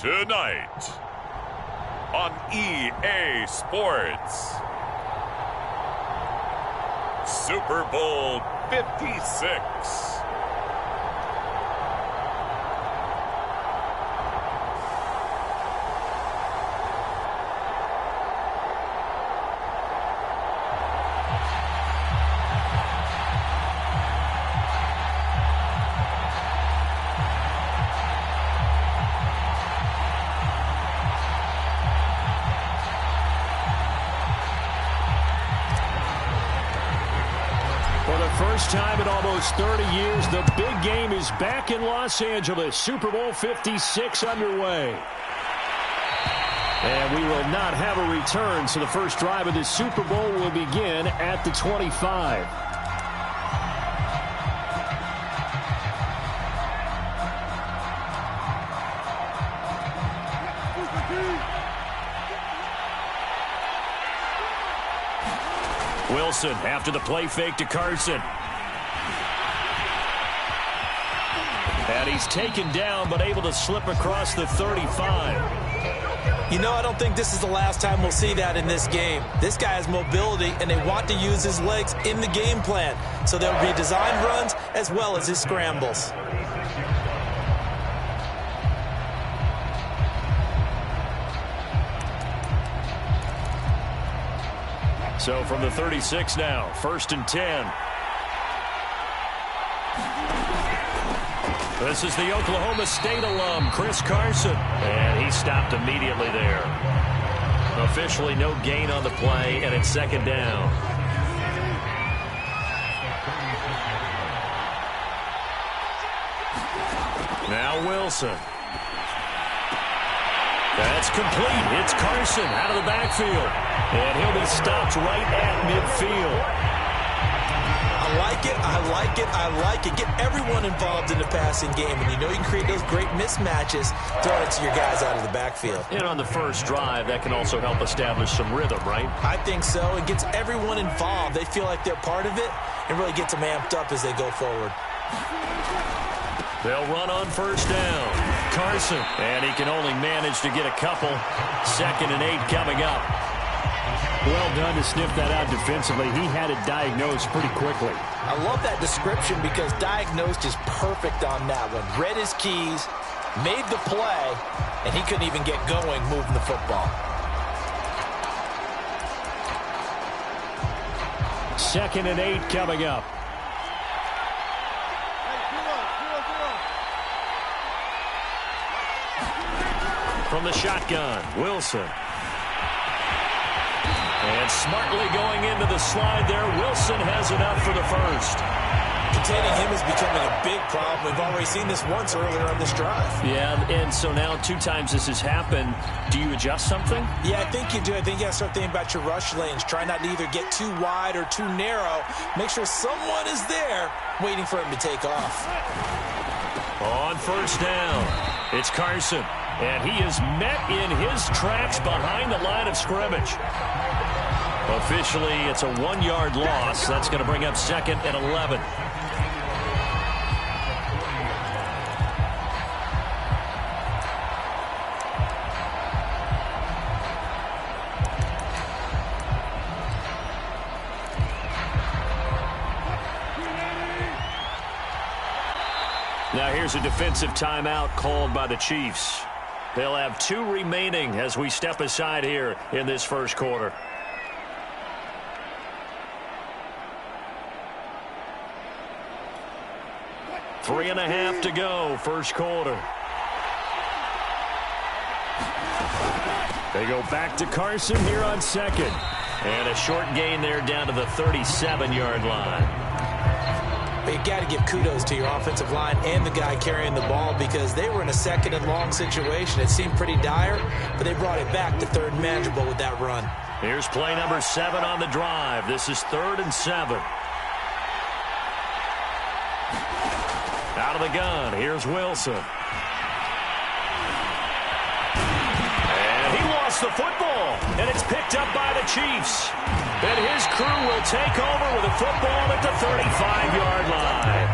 Tonight on EA Sports, Super Bowl 56. First time in almost 30 years, the big game is back in Los Angeles. Super Bowl 56 underway. And we will not have a return, so the first drive of the Super Bowl will begin at the 25. Wilson after the play fake to Carson. And he's taken down but able to slip across the 35. You know, I don't think this is the last time we'll see that in this game. This guy has mobility, and they want to use his legs in the game plan. So there'll be design runs as well as his scrambles. So from the 36 now, 1st and 10. This is the Oklahoma State alum, Chris Carson. And he stopped immediately there. Officially no gain on the play, and it's 2nd down. Now Wilson. That's complete. It's Carson out of the backfield. And he'll be stopped right at midfield. I like it, I like it, I like it. Get everyone involved in the passing game. And you know you can create those great mismatches throwing it to your guys out of the backfield. And on the first drive, that can also help establish some rhythm, right? I think so. It gets everyone involved. They feel like they're part of it and really gets them amped up as they go forward. They'll run on 1st down. Carson, and he can only manage to get a couple. 2nd and 8 coming up. Well done to sniff that out defensively. He had it diagnosed pretty quickly. I love that description because diagnosed is perfect on that one. Read his keys, made the play, and he couldn't even get going moving the football. 2nd and 8 coming up. From the shotgun, Wilson. And smartly going into the slide there, Wilson has enough for the first. Containing him is becoming a big problem. We've already seen this once earlier on this drive. Yeah, and so now 2 times this has happened. Do you adjust something? Yeah, I think you do. I think you got to start thinking about your rush lanes. Try not to either get too wide or too narrow. Make sure someone is there waiting for him to take off. On 1st down, it's Carson. And he is met in his tracks behind the line of scrimmage. Officially, it's a 1-yard loss. That's going to bring up 2nd and 11. Now here's a defensive timeout called by the Chiefs. They'll have 2 remaining as we step aside here in this first quarter. Three and a half to go, first quarter. They go back to Carson here on 2nd. And a short gain there down to the 37-yard line. But you got to give kudos to your offensive line and the guy carrying the ball because they were in a 2nd and long situation. It seemed pretty dire, but they brought it back to 3rd and manageable with that run. Here's play number 7 on the drive. This is 3rd and 7. Out of the gun, here's Wilson. And he lost the football, and it's picked up by the Chiefs. And his crew will take over with a football at the 35-yard line.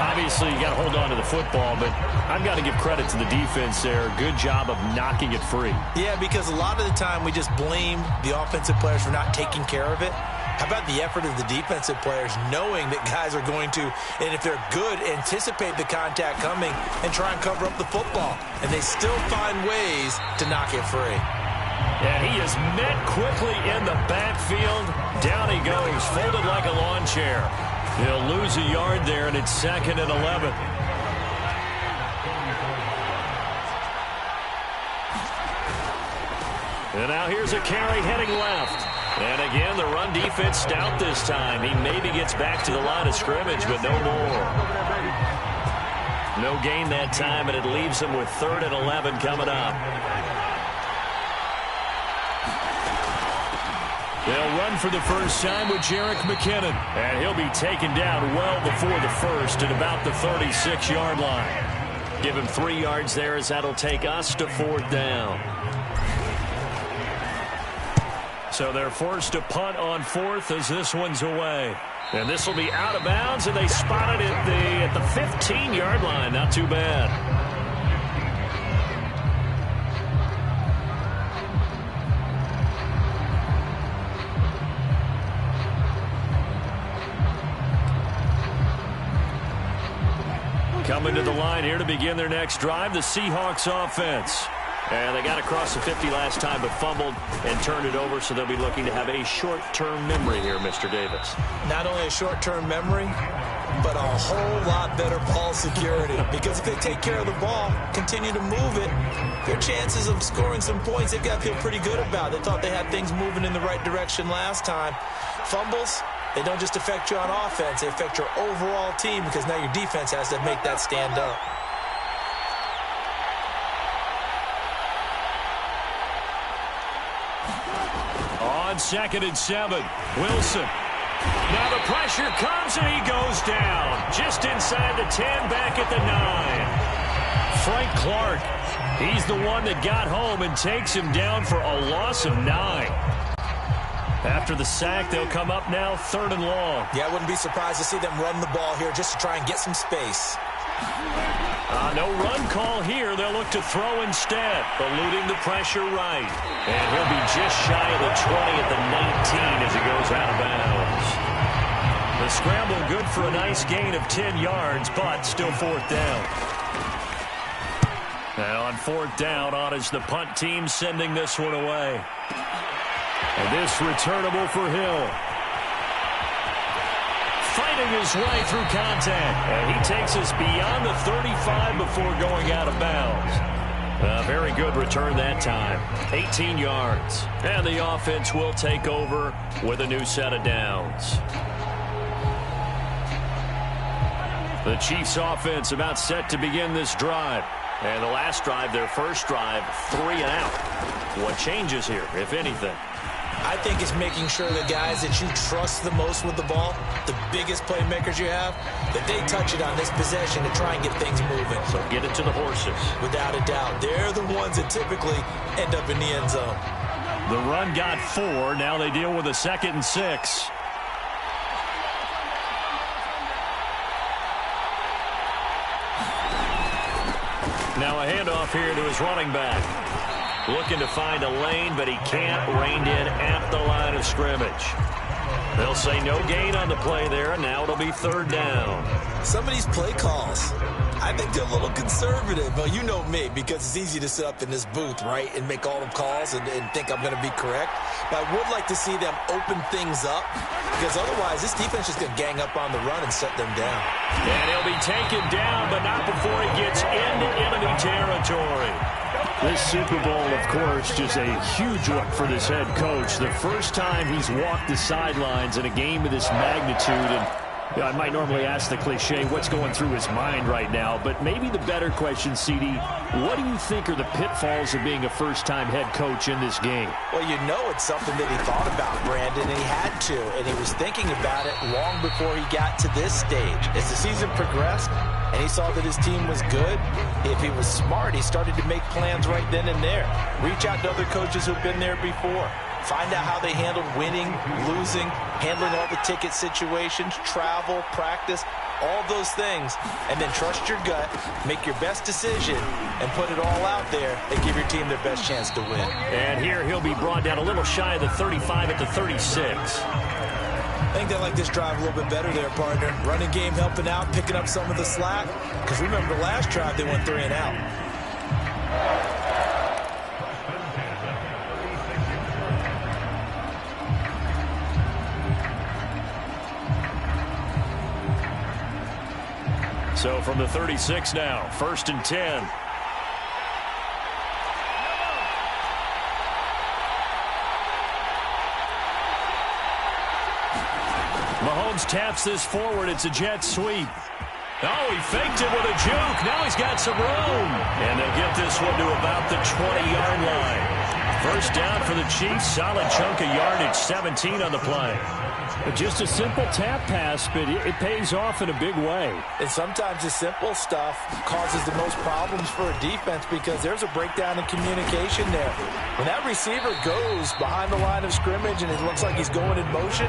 I Obviously, you got to hold on to the football, but I've got to give credit to the defense there. Good job of knocking it free. Yeah, because a lot of the time we just blame the offensive players for not taking care of it. How about the effort of the defensive players knowing that guys are going to, and if they're good, anticipate the contact coming and try and cover up the football. And they still find ways to knock it free. And he is met quickly in the backfield. Down he goes, folded like a lawn chair. He'll lose a yard there, and it's 2nd and 11. And now here's a carry heading left. And again, the run defense stout this time. He maybe gets back to the line of scrimmage, but no more. No gain that time, and it leaves him with 3rd and 11 coming up. They'll run for the first time with Jerick McKinnon. And he'll be taken down well before the first at about the 36-yard line. Give him 3 yards there as that'll take us to 4th down. So they're forced to punt on 4th as this one's away. And this will be out of bounds, and they spot it at the 15-yard line. Not too bad. Coming to the line here to begin their next drive, the Seahawks offense. And they got across the 50 last time, but fumbled and turned it over, so they'll be looking to have a short-term memory here, Mr. Davis. Not only a short-term memory, but a whole lot better ball security. Because if they take care of the ball, continue to move it, their chances of scoring some points, they've got to feel pretty good about. They thought they had things moving in the right direction last time. Fumbles, they don't just affect you on offense, they affect your overall team, because now your defense has to make that stand up. On 2nd and 7, Wilson. Now the pressure comes and he goes down. Just inside the 10, back at the 9. Frank Clark, he's the one that got home and takes him down for a loss of 9. After the sack, they'll come up now 3rd and long. Yeah, I wouldn't be surprised to see them run the ball here just to try and get some space. No run call here. They'll look to throw instead, eluding the pressure right. And he'll be just shy of the 20 at the 19 as he goes out of bounds. The scramble good for a nice gain of 10 yards, but still 4th down. Now on 4th down, on is the punt team sending this one away. And this returnable for Hill. Fighting his way through contact. And he takes us beyond the 35 before going out of bounds. A very good return that time. 18 yards. And the offense will take over with a new set of downs. The Chiefs offense about set to begin this drive. And the last drive, their first drive, 3 and out. What changes here, if anything? I think it's making sure the guys that you trust the most with the ball, the biggest playmakers you have, that they touch it on this possession to try and get things moving. So get it to the horses. Without a doubt. They're the ones that typically end up in the end zone. The run got 4. Now they deal with a 2nd and 6. Now a handoff here to his running back. Looking to find a lane, but he can't. Reined in at the line of scrimmage. They'll say no gain on the play there, and now it'll be 3rd down. Some of these play calls, I think they're a little conservative. But you know me, because it's easy to sit up in this booth, right, and make all the calls and think I'm going to be correct. But I would like to see them open things up, because otherwise this defense is going to gang up on the run and shut them down. And he'll be taken down, but not before he gets into enemy territory. This Super Bowl, of course, just a huge one for this head coach. The first time he's walked the sidelines in a game of this magnitude, and I might normally ask the cliche, what's going through his mind right now? But maybe the better question, CD, what do you think are the pitfalls of being a first-time head coach in this game? Well, you know it's something that he thought about, Brandon, and he had to. And he was thinking about it long before he got to this stage. As the season progressed, and he saw that his team was good, if he was smart, he started to make plans right then and there. Reach out to other coaches who've been there before. Find out how they handled winning, losing, handling all the ticket situations, travel, practice, all those things, and then trust your gut, make your best decision, and put it all out there and give your team their best chance to win. And here he'll be brought down a little shy of the 35 at the 36. I think they like this drive a little bit better there, partner. Running game helping out, picking up some of the slack. Because remember the last drive, they went 3 and out. So from the 36 now, 1st and 10. Mahomes taps this forward. It's a jet sweep. Oh, he faked it with a juke. Now he's got some room. And they'll get this one to about the 20-yard line. 1st down for the Chiefs. Solid chunk of yardage, 17 on the play. Just a simple tap pass, but it pays off in a big way. And sometimes the simple stuff causes the most problems for a defense because there's a breakdown in communication there. When that receiver goes behind the line of scrimmage and it looks like he's going in motion,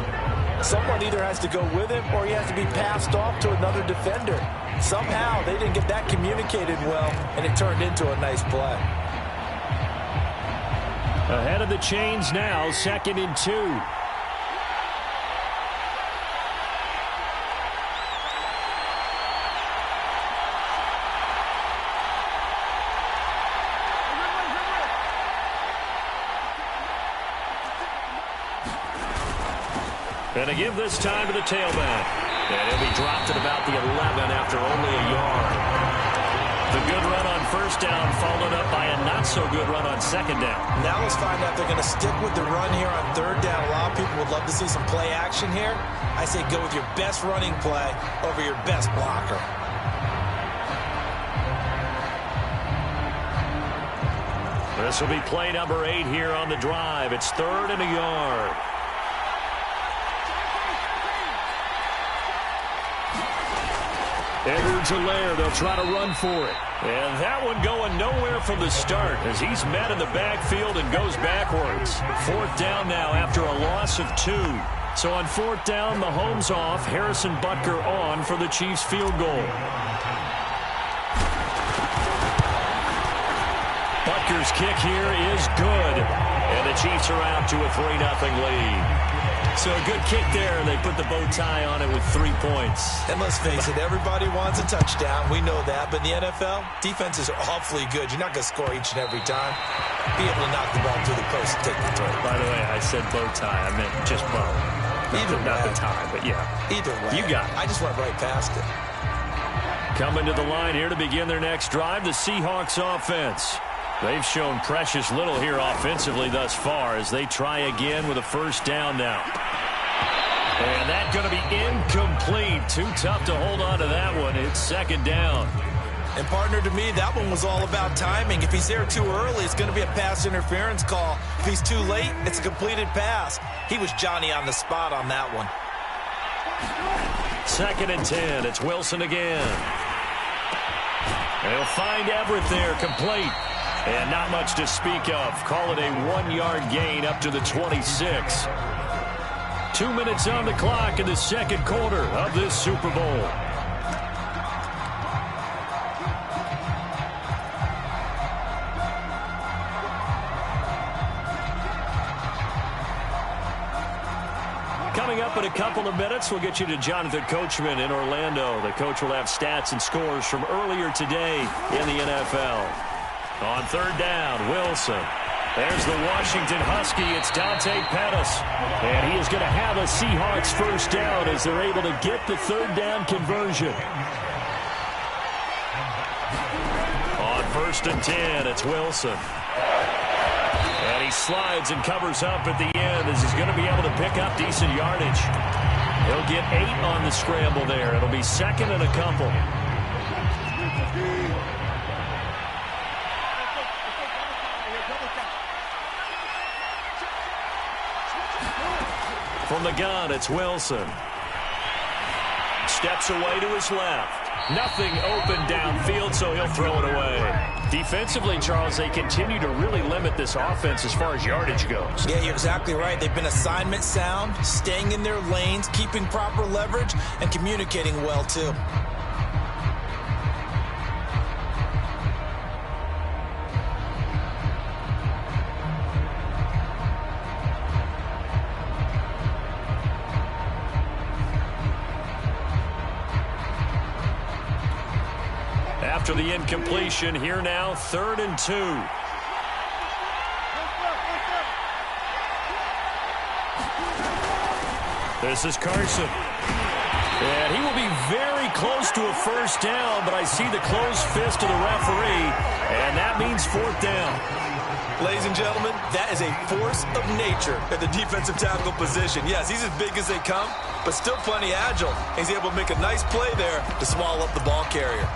someone either has to go with him or he has to be passed off to another defender. Somehow they didn't get that communicated well, and it turned into a nice play. Ahead of the chains now, 2nd and 2. And they give this time to the tailback. And he'll be dropped at about the 11 after only a yard. The good run on 1st down followed up by a not-so-good run on 2nd down. Now let's find out if they're going to stick with the run here on 3rd down. A lot of people would love to see some play action here. I say go with your best running play over your best blocker. This will be play number 8 here on the drive. It's 3rd and a yard. Edwards-Helaire, they'll try to run for it. And that one going nowhere from the start as he's met in the backfield and goes backwards. 4th down now after a loss of 2. So on 4th down, Mahomes off, Harrison Butker on for the Chiefs field goal. Butker's kick here is good. And the Chiefs are out to a 3-0 lead. So a good kick there. They put the bow tie on it with 3 points. And let's face it, everybody wants a touchdown. We know that. But in the NFL, defenses are awfully good. You're not going to score each and every time. Be able to knock the ball through the post and take the throw. By the way, I said bow tie. I meant just bow. Not the tie, but yeah. Either way. You got it. I just went right past it. Coming to the line here to begin their next drive, the Seahawks offense. They've shown precious little here offensively thus far as they try again with a 1st down now. And that's going to be incomplete. Too tough to hold on to that one. It's 2nd down. And, partner, to me, that one was all about timing. If he's there too early, it's going to be a pass interference call. If he's too late, it's a completed pass. He was Johnny on the spot on that one. 2nd and 10. It's Wilson again. They'll find Everett there, complete. And not much to speak of. Call it a 1-yard gain up to the 26. 2 minutes on the clock in the 2nd quarter of this Super Bowl. Coming up in a couple of minutes, we'll get you to Jonathan Coachman in Orlando. The coach will have stats and scores from earlier today in the NFL. On 3rd down, Wilson. There's the Washington Husky. It's Dante Pettis. And he is going to have a Seahawks 1st down as they're able to get the 3rd down conversion. On 1st and 10, it's Wilson. And he slides and covers up at the end as he's going to be able to pick up decent yardage. He'll get 8 on the scramble there. It'll be 2nd and a couple. From the gun, it's Wilson. Steps away to his left. Nothing open downfield, so he'll throw it away. Defensively, Charles, they continue to really limit this offense as far as yardage goes. Yeah, you're exactly right. They've been assignment sound, staying in their lanes, keeping proper leverage, and communicating well, too. After the incompletion, here now, 3rd and 2. This is Carson. And he will be very close to a first down, but I see the closed fist of the referee, and that means 4th down. Ladies and gentlemen, that is a force of nature at the defensive tackle position. Yes, he's as big as they come, but still plenty agile. He's able to make a nice play there to swallow up the ball carrier.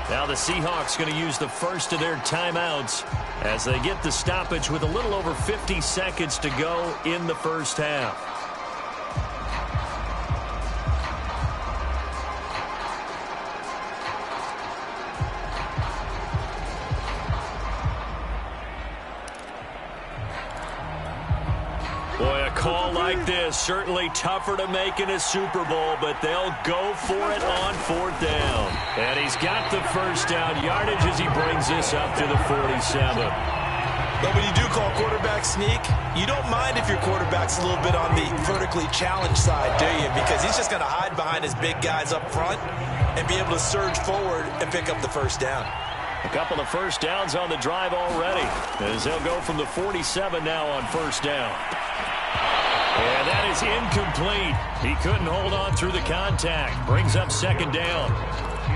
Now the Seahawks going to use the first of their timeouts as they get the stoppage with a little over 50 seconds to go in the first half. Boy, a call like this, certainly tougher to make in a Super Bowl, but they'll go for it on 4th down. And he's got the first down yardage as he brings this up to the 47. But when you do call quarterback sneak, you don't mind if your quarterback's a little bit on the vertically challenged side, do you? Because he's just going to hide behind his big guys up front and be able to surge forward and pick up the first down. A couple of first downs on the drive already as they'll go from the 47 now on first down. And that is incomplete. He couldn't hold on through the contact. Brings up 2nd down.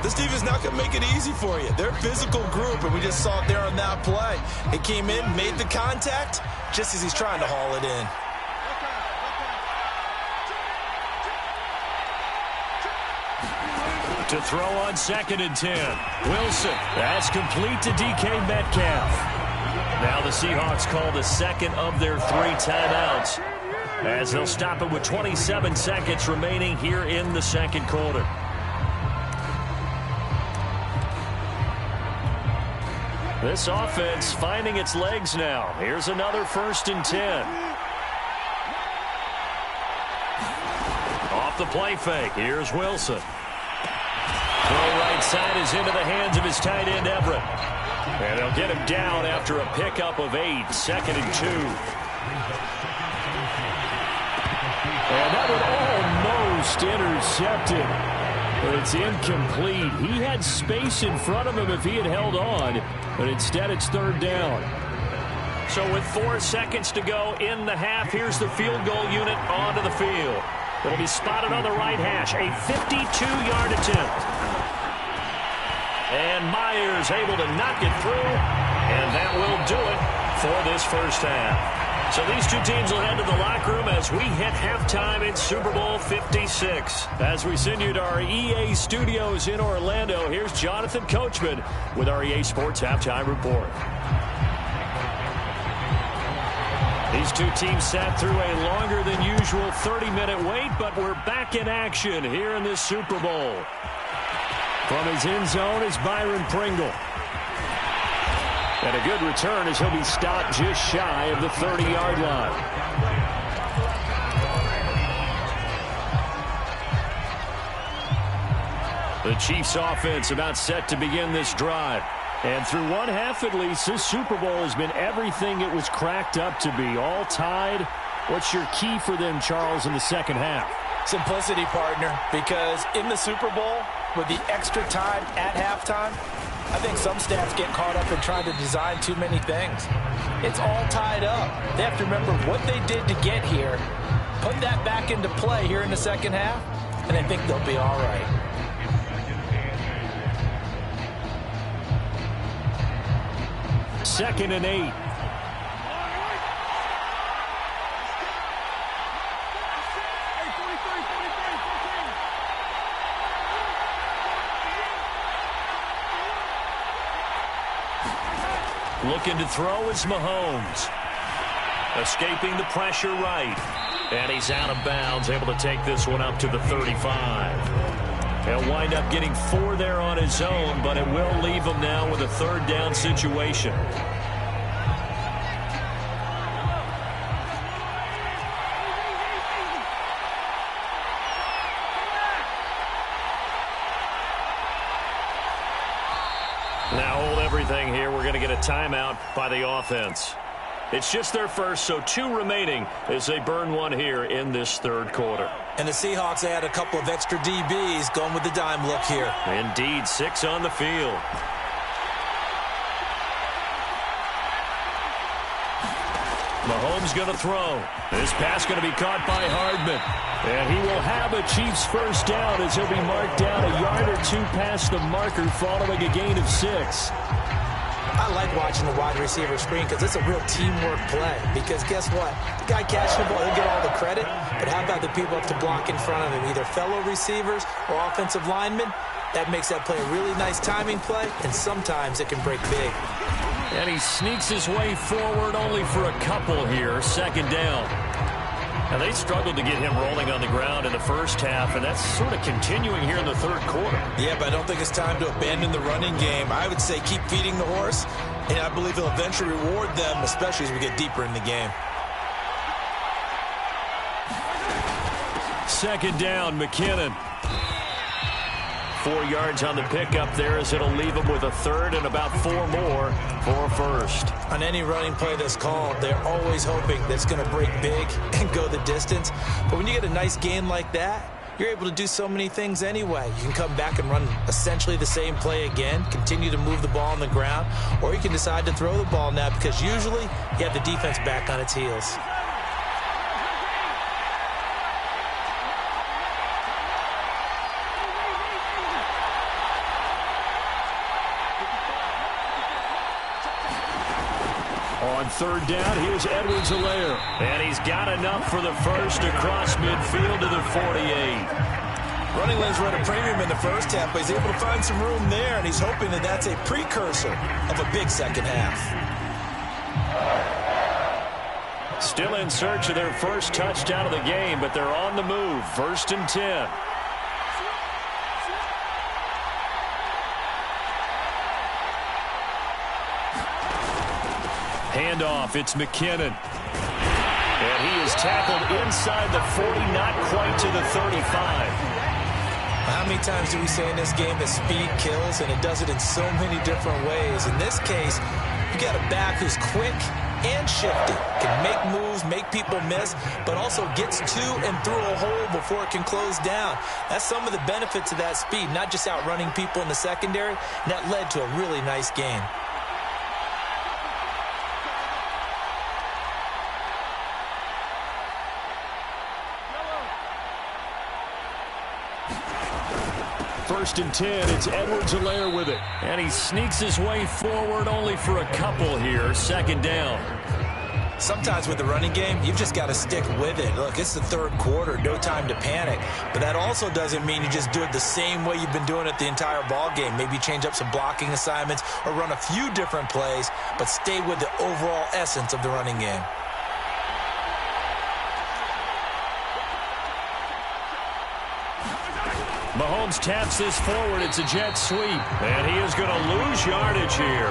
This defense is not going to make it easy for you. They're a physical group, and we just saw it there on that play. He came in, made the contact, just as he's trying to haul it in. To throw on 2nd and 10. Wilson. That's complete to DK Metcalf. Now the Seahawks call the second of their 3 timeouts as they'll stop it with 27 seconds remaining here in the 2nd quarter. This offense finding its legs now. Here's another 1st and 10. Off the play fake. Here's Wilson. Throw right side is into the hands of his tight end, Everett. And they'll get him down after a pickup of 8. 2nd and 2. And that one almost intercepted. But it's incomplete. He had space in front of him if he had held on. But instead it's 3rd down. So with 4 seconds to go in the half, here's the field goal unit onto the field. It'll be spotted on the right hash. A 52-yard attempt. And Myers able to knock it through. And that will do it for this first half. So these two teams will head to the locker room as we hit halftime in Super Bowl 56. As we send you to our EA studios in Orlando, here's Jonathan Coachman with our EA Sports Halftime Report. These two teams sat through a longer than usual 30-minute wait, but we're back in action here in this Super Bowl. From his end zone is Byron Pringle. And a good return as he'll be stopped just shy of the 30-yard line. The Chiefs offense about set to begin this drive. And through one half at least, this Super Bowl has been everything it was cracked up to be. All tied. What's your key for them, Charles, in the second half? Simplicity, partner, because in the Super Bowl, with the extra time at halftime, I think some stats get caught up in trying to design too many things. It's all tied up. They have to remember what they did to get here, put that back into play here in the second half, and I think they'll be all right. Second and 8. Looking to throw is Mahomes. Escaping the pressure right. And he's out of bounds, able to take this one up to the 35. He'll wind up getting 4 there on his own, but it will leave him now with a third down situation. Now hold everything here. We're going to get a timeout by the offense. It's just their first, so 2 remaining as they burn one here in this third quarter. And the Seahawks add a couple of extra DBs going with the dime look here. Indeed, 6 on the field. Mahomes going to throw. This pass going to be caught by Hardman. And he will have a Chiefs first down as he'll be marked down a yard or 2 past the marker following a gain of 6. I like watching the wide receiver screen because it's a real teamwork play. Because guess what? The guy catching the ball, he'll get all the credit. But how about the people up to block in front of him? Either fellow receivers or offensive linemen. That makes that play a really nice timing play. And sometimes it can break big. And he sneaks his way forward only for a couple here. Second down. Now, they struggled to get him rolling on the ground in the first half, and that's sort of continuing here in the third quarter. Yeah, but I don't think it's time to abandon the running game. I would say keep feeding the horse, and I believe he'll eventually reward them, especially as we get deeper in the game. Second down, McKinnon. 4 yards on the pickup there as it'll leave him with a third and about 4 more for a first. On any running play that's called, they're always hoping that it's going to break big and go the distance. But when you get a nice gain like that, you're able to do so many things anyway. You can come back and run essentially the same play again, continue to move the ball on the ground, or you can decide to throw the ball now because usually you have the defense back on its heels. On third down, here's Edwards-Helaire. And he's got enough for the first across midfield to the 48. Running lanes were at a premium in the first half, but he's able to find some room there, and he's hoping that that's a precursor of a big second half. Still in search of their first touchdown of the game, but they're on the move. 1st and 10. Handoff, it's McKinnon. And he is tackled inside the 40, not quite to the 35. How many times do we say in this game that speed kills, and it does it in so many different ways? In this case, you got a back who's quick and shifty, can make moves, make people miss, but also gets to and through a hole before it can close down. That's some of the benefits of that speed, not just outrunning people in the secondary, and that led to a really nice game. First and 10, it's Edwards-Helaire with it. And he sneaks his way forward only for a couple here. Second down. Sometimes with the running game, you've just got to stick with it. Look, it's the third quarter, no time to panic. But that also doesn't mean you just do it the same way you've been doing it the entire ball game. Maybe change up some blocking assignments or run a few different plays, but stay with the overall essence of the running game. Mahomes taps this forward. It's a jet sweep. And he is going to lose yardage here.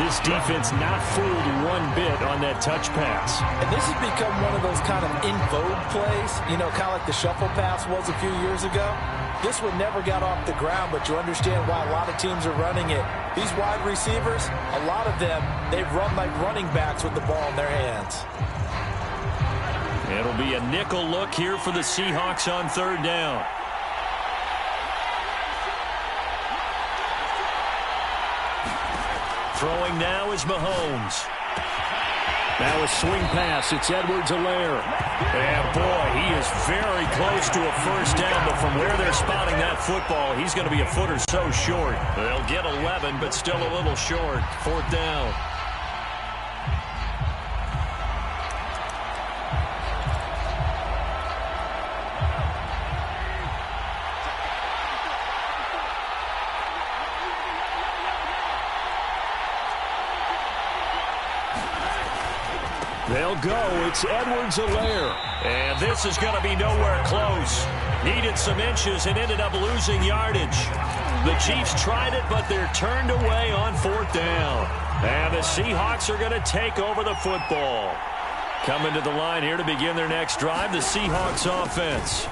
This defense not fooled one bit on that touch pass. And this has become one of those kind of in vogue plays, you know, kind of like the shuffle pass was a few years ago. This one never got off the ground, but you understand why a lot of teams are running it. These wide receivers, a lot of them, they've run like running backs with the ball in their hands. It'll be a nickel look here for the Seahawks on third down. Throwing now is Mahomes. Now a swing pass. It's Edwards-Helaire. And boy, he is very close to a first down, but from where they're spotting that football, he's going to be a foot or so short. They'll get 11, but still a little short. Fourth down. They'll go. It's Edwards-Helaire. And this is going to be nowhere close. Needed some inches and ended up losing yardage. The Chiefs tried it, but they're turned away on 4th down. And the Seahawks are going to take over the football. Coming to the line here to begin their next drive, the Seahawks offense.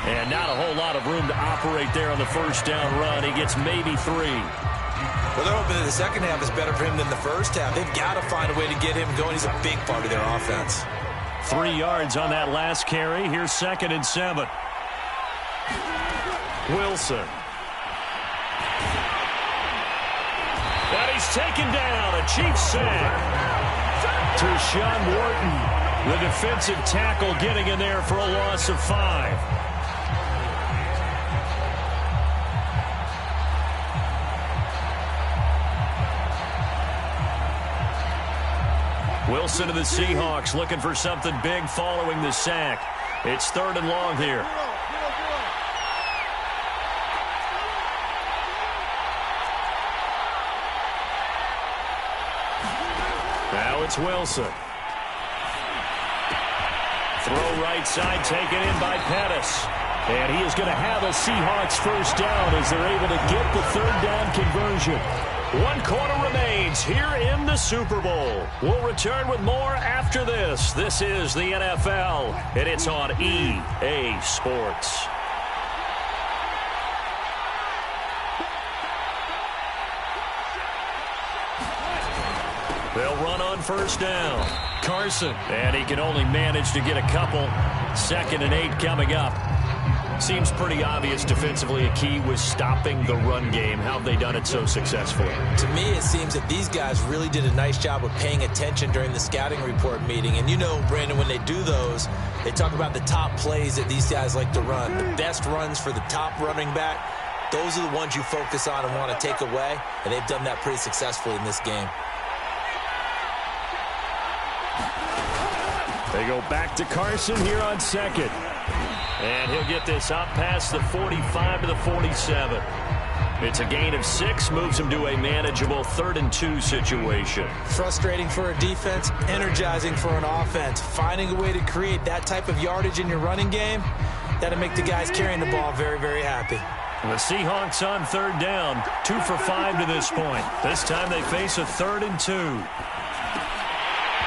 And not a whole lot of room to operate there on the first down run. He gets maybe 3. Well, they're hoping that the second half is better for him than the first half. They've got to find a way to get him going. He's a big part of their offense. 3 yards on that last carry. Here's 2nd and 7. Wilson. And he's taken down. A Chiefs sack. To Sean Wharton, the defensive tackle, getting in there for a loss of 5. Wilson to the Seahawks looking for something big following the sack. It's 3rd and long here. Now it's Wilson. Throw right side taken in by Pettis. And he is going to have a Seahawks first down as they're able to get the 3rd down conversion. 1 quarter remains here in the Super Bowl. We'll return with more after this. This is the NFL, and it's on EA Sports. They'll run on first down. Carson, and he can only manage to get a couple. 2nd and 8 coming up. Seems pretty obvious defensively a key was stopping the run game. How have they done it so successfully? To me, it seems that these guys really did a nice job of paying attention during the scouting report meeting. And you know, Brandon, when they do those, they talk about the top plays that these guys like to run. The best runs for the top running back, those are the ones you focus on and want to take away. And they've done that pretty successfully in this game. They go back to Carson here on 2nd. And he'll get this up past the 45 to the 47. It's a gain of 6, moves him to a manageable 3rd and 2 situation. Frustrating for a defense, energizing for an offense. Finding a way to create that type of yardage in your running game, that'll make the guys carrying the ball very, very happy. The Seahawks on 3rd down, 2 for 5 to this point. This time they face a 3rd and 2.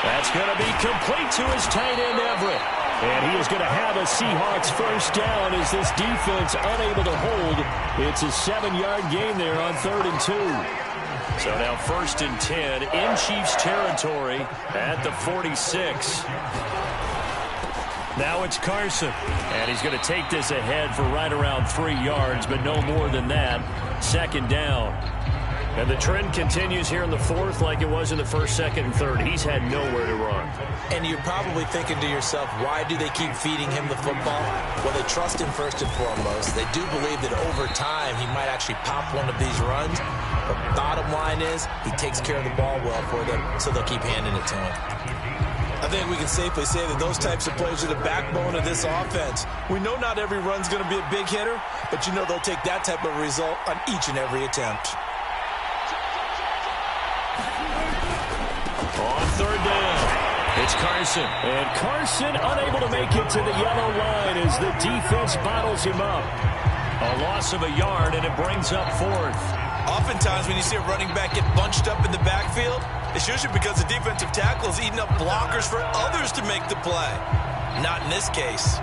That's going to be complete to his tight end, Everett. And he is going to have a Seahawks first down as this defense unable to hold. It's a 7-yard gain there on 3rd and 2. So now 1st and 10 in Chiefs territory at the 46. Now it's Carson. And he's going to take this ahead for right around 3 yards, but no more than that. 2nd down. And the trend continues here in the 4th like it was in the 1st, 2nd, and 3rd. He's had nowhere to run. And you're probably thinking to yourself, why do they keep feeding him the football? Well, they trust him first and foremost. They do believe that over time he might actually pop one of these runs. But bottom line is he takes care of the ball well for them, so they'll keep handing it to him. I think we can safely say that those types of plays are the backbone of this offense. We know not every run's going to be a big hitter, but you know they'll take that type of result on each and every attempt. On 3rd down, it's Carson. And Carson unable to make it to the yellow line as the defense bottles him up. A loss of a yard, and it brings up 4th. Oftentimes when you see a running back get bunched up in the backfield, it's usually because the defensive tackle is eating up blockers for others to make the play. Not in this case.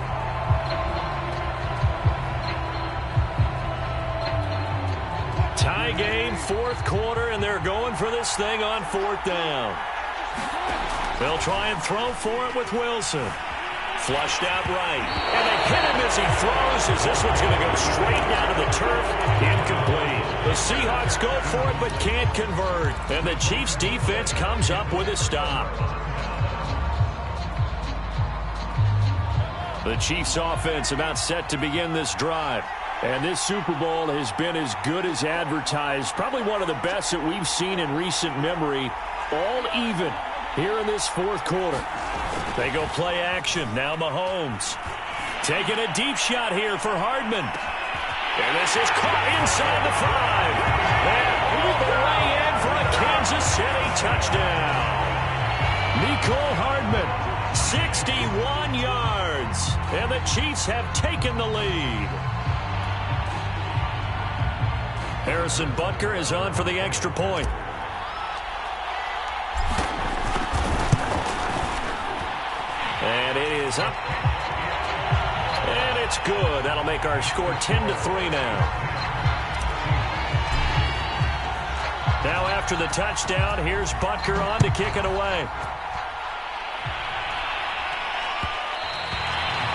Tie game, 4th quarter, and they're going for this thing on 4th down. They'll try and throw for it with Wilson. Flushed out right. And they hit him as he throws, as this one's going to go straight down to the turf. Incomplete. The Seahawks go for it but can't convert. And the Chiefs defense comes up with a stop. The Chiefs offense about set to begin this drive. And this Super Bowl has been as good as advertised. Probably one of the best that we've seen in recent memory. All even here in this 4th quarter. They go play action. Now Mahomes. Taking a deep shot here for Hardman. And this is caught inside the 5. And all the way in for a Kansas City touchdown. Mecole Hardman, 61 yards. And the Chiefs have taken the lead. Harrison Butker is on for the extra point. And it is up. And it's good. That'll make our score 10-3 now. Now after the touchdown, here's Butker on to kick it away.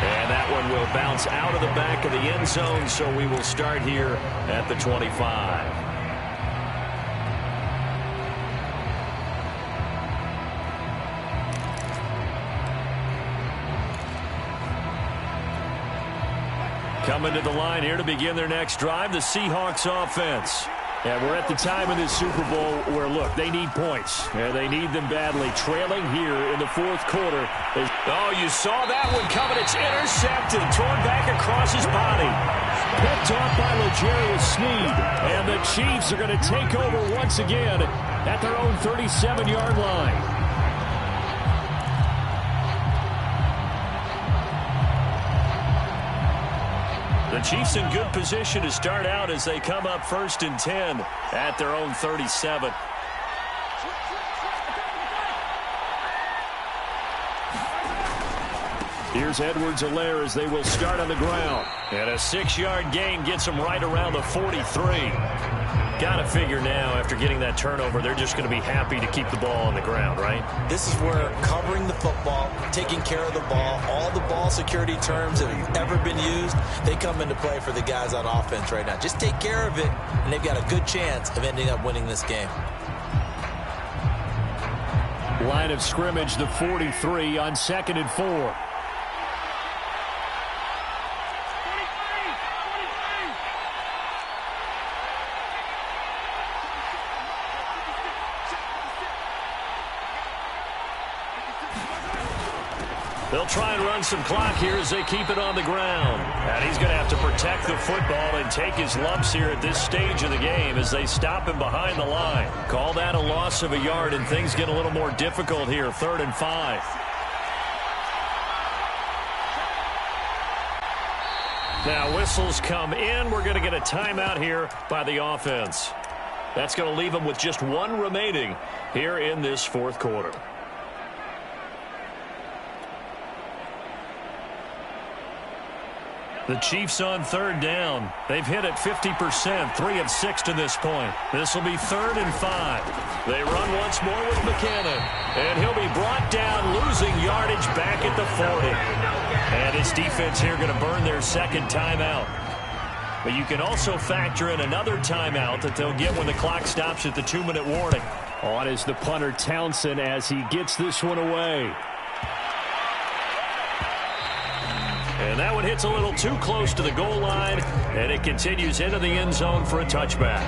And that one will bounce out of the back of the end zone, so we will start here at the 25. Coming to the line here to begin their next drive, the Seahawks offense. And we're at the time in this Super Bowl where, look, they need points. And they need them badly. Trailing here in the fourth quarter. Oh, you saw that one coming. It's intercepted. Torn back across his body. Picked off by L'Jarius Sneed. And the Chiefs are going to take over once again at their own 37-yard line. The Chiefs in good position to start out as they come up 1st and 10 at their own 37. Here's Edwards-Helaire as they will start on the ground. And a 6-yard gain gets them right around the 43. Got to figure now, after getting that turnover, they're just going to be happy to keep the ball on the ground, right? This is where covering the football, taking care of the ball, all the ball security terms that have ever been used, they come into play for the guys on offense right now. Just take care of it, and they've got a good chance of ending up winning this game. Line of scrimmage, the 43 on 2nd and 4. They'll try and run some clock here as they keep it on the ground. And he's going to have to protect the football and take his lumps here at this stage of the game as they stop him behind the line. Call that a loss of a yard, and things get a little more difficult here, 3rd and 5. Now whistles come in. We're going to get a timeout here by the offense. That's going to leave them with just one remaining here in this fourth quarter. The Chiefs on 3rd down. They've hit it 50%, 3 of 6 to this point. This will be 3rd and 5. They run once more with Buchanan. And he'll be brought down, losing yardage back at the 40. And his defense here going to burn their 2nd timeout. But you can also factor in another timeout that they'll get when the clock stops at the 2-minute warning. On is the punter Townsend as he gets this one away. And that one hits a little too close to the goal line, and it continues into the end zone for a touchback.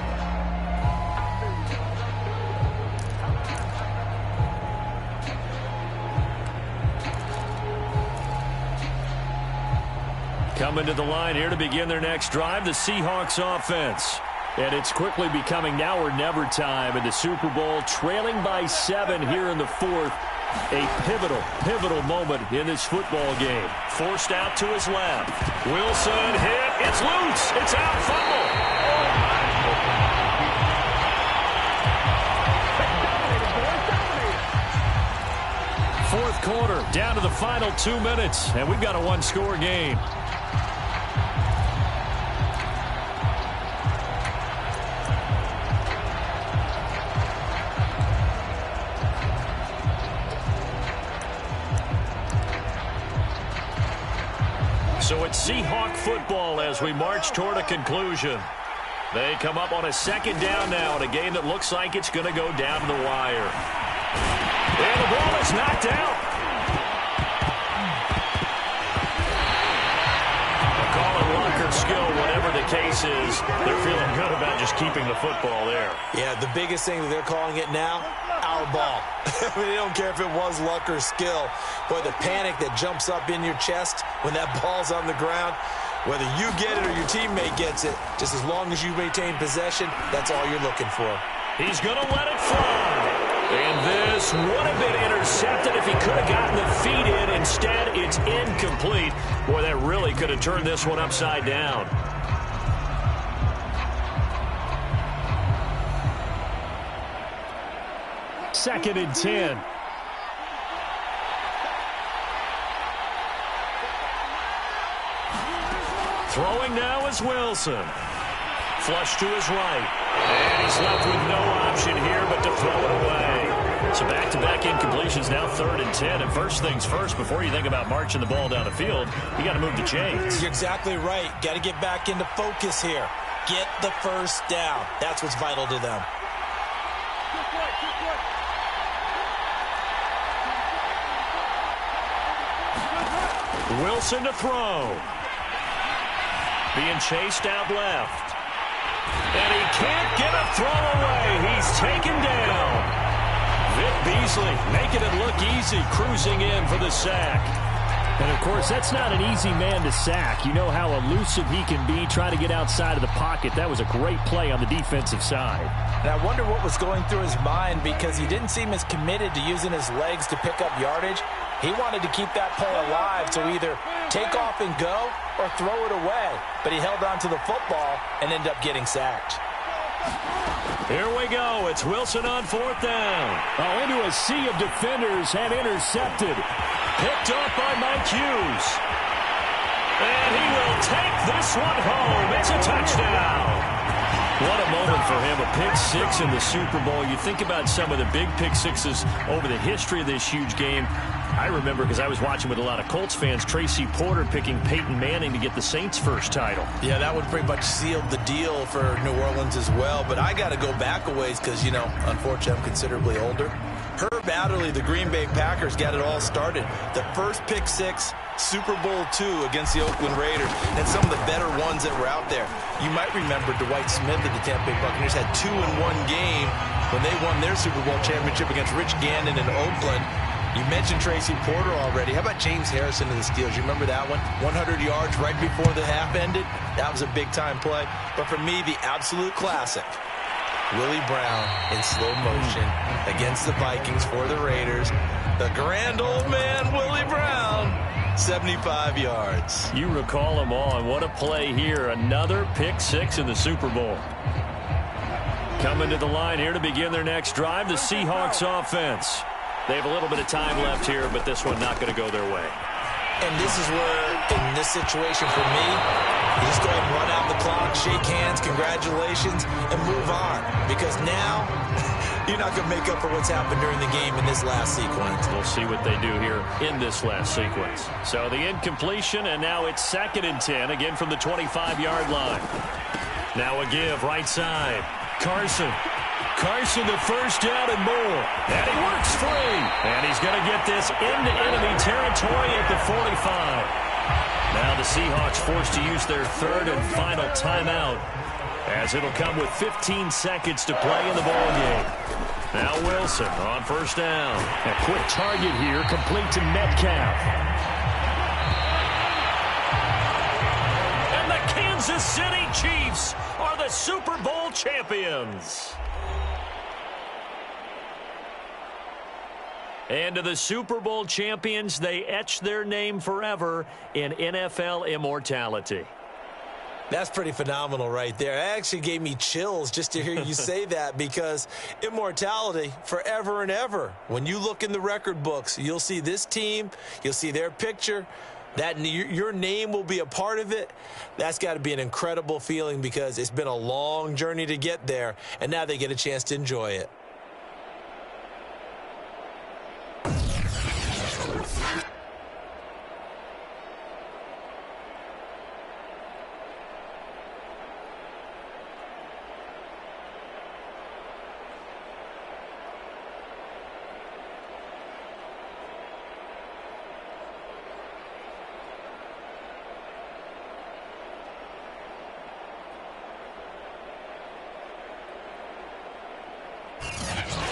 Coming to the line here to begin their next drive, the Seahawks offense. And it's quickly becoming now or never time in the Super Bowl, trailing by 7 here in the 4th. A pivotal moment in this football game. Forced out to his left. Wilson hit. It's loose. It's out. Fumble. Fourth quarter, down to the final 2 minutes, and we've got a one-score game. So it's Seahawk football as we march toward a conclusion. They come up on a 2nd down now in a game that looks like it's going to go down to the wire. And the ball is knocked out. Call it luck or skill, whatever the case is. They're feeling good about just keeping the football there. Yeah, the biggest thing that they're calling it now, our ball. I mean, they don't care if it was luck or skill. Boy, the panic that jumps up in your chest when that ball's on the ground, whether you get it or your teammate gets it, just as long as you maintain possession, that's all you're looking for. He's going to let it fly. And this would have been intercepted if he could have gotten the feet in. Instead, it's incomplete. Boy, that really could have turned this one upside down. Second and 10. Throwing now is Wilson. Flush to his right. And he's left with no option here but to throw it away. So back-to-back incompletions, now 3rd and 10. And first things first, before you think about marching the ball down the field, you got to move the chains. You're exactly right. Got to get back into focus here. Get the first down. That's what's vital to them. Wilson to throw. Being chased out left. And he can't get a throw away. He's taken down. Vic Beasley making it look easy, cruising in for the sack. And, of course, that's not an easy man to sack. You know how elusive he can be trying to get outside of the pocket. That was a great play on the defensive side. And I wonder what was going through his mind, because he didn't seem as committed to using his legs to pick up yardage. He wanted to keep that play alive to either take off and go or throw it away. But he held on to the football and ended up getting sacked. Here we go. It's Wilson on 4th down. Oh, into a sea of defenders and intercepted. Picked up by Mike Hughes. And he will take this one home. It's a touchdown. What a moment for him, a pick six in the Super Bowl. You think about some of the big pick sixes over the history of this huge game. I remember, because I was watching with a lot of Colts fans, Tracy Porter picking Peyton Manning to get the Saints' first title. Yeah, that would pretty much seal the deal for New Orleans as well. But I got to go back a ways because, unfortunately, I'm considerably older. Herb Adderley, the Green Bay Packers, got it all started. The first pick six, Super Bowl II against the Oakland Raiders, and some of the better ones that were out there. You might remember Dwight Smith of the Tampa Bay Buccaneers had 2 in one game when they won their Super Bowl championship against Rich Gannon in Oakland. You mentioned Tracy Porter already. How about James Harrison of the Steelers? You remember that one? 100 yards right before the half ended. That was a big-time play. But for me, the absolute classic, Willie Brown in slow motion against the Vikings for the Raiders. The grand old man, Willie Brown, 75 yards. You recall them all, and what a play here. Another pick six in the Super Bowl. Coming to the line here to begin their next drive, the Seahawks offense. They have a little bit of time left here, but this one not going to go their way. And this is where, in this situation for me, you just go ahead and run out the clock, shake hands, congratulations, and move on. Because now, you're not going to make up for what's happened during the game in this last sequence. We'll see what they do here in this last sequence. So the incompletion, and now it's 2nd and 10, again from the 25-yard line. Now a give, right side. Carson the first down and more. And he works free. And he's going to get this into enemy territory at the 45. Now the Seahawks forced to use their 3rd and final timeout, as it'll come with 15 seconds to play in the ballgame. Now Wilson on 1st down. A quick target here, complete to Metcalf. And the Kansas City Chiefs are the Super Bowl champions. And to the Super Bowl champions, they etch their name forever in NFL immortality. That's pretty phenomenal right there. It actually gave me chills just to hear you say that, because immortality forever and ever. When you look in the record books, you'll see this team, you'll see their picture, that your name will be a part of it. That's got to be an incredible feeling, because it's been a long journey to get there, and now they get a chance to enjoy it.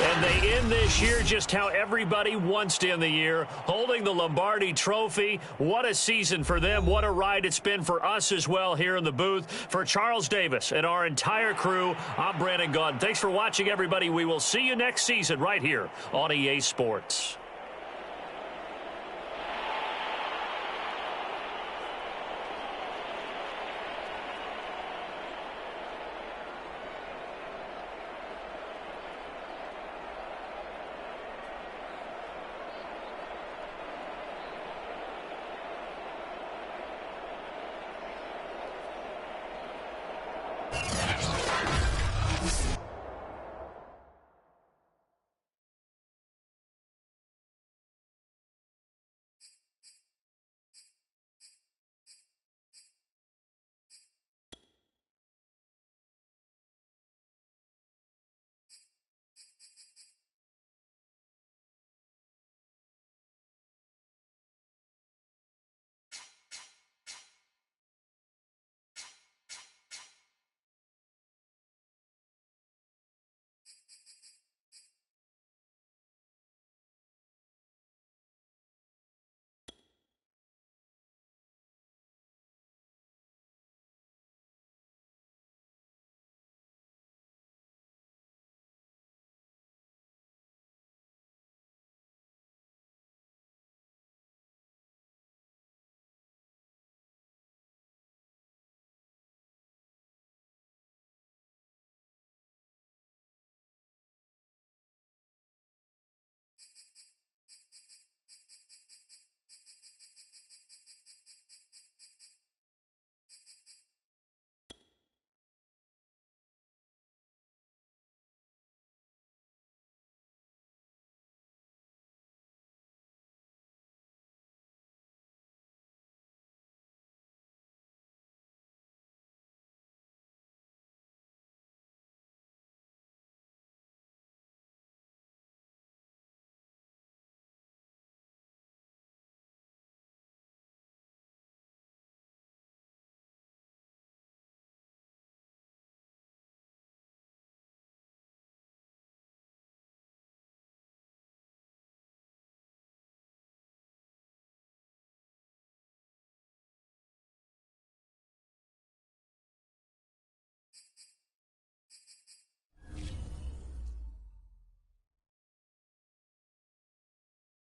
And they end this year just how everybody wants to end the year, holding the Lombardi Trophy. What a season for them. What a ride it's been for us as well here in the booth. For Charles Davis and our entire crew, I'm Brandon Gaudin. Thanks for watching, everybody. We will see you next season right here on EA Sports.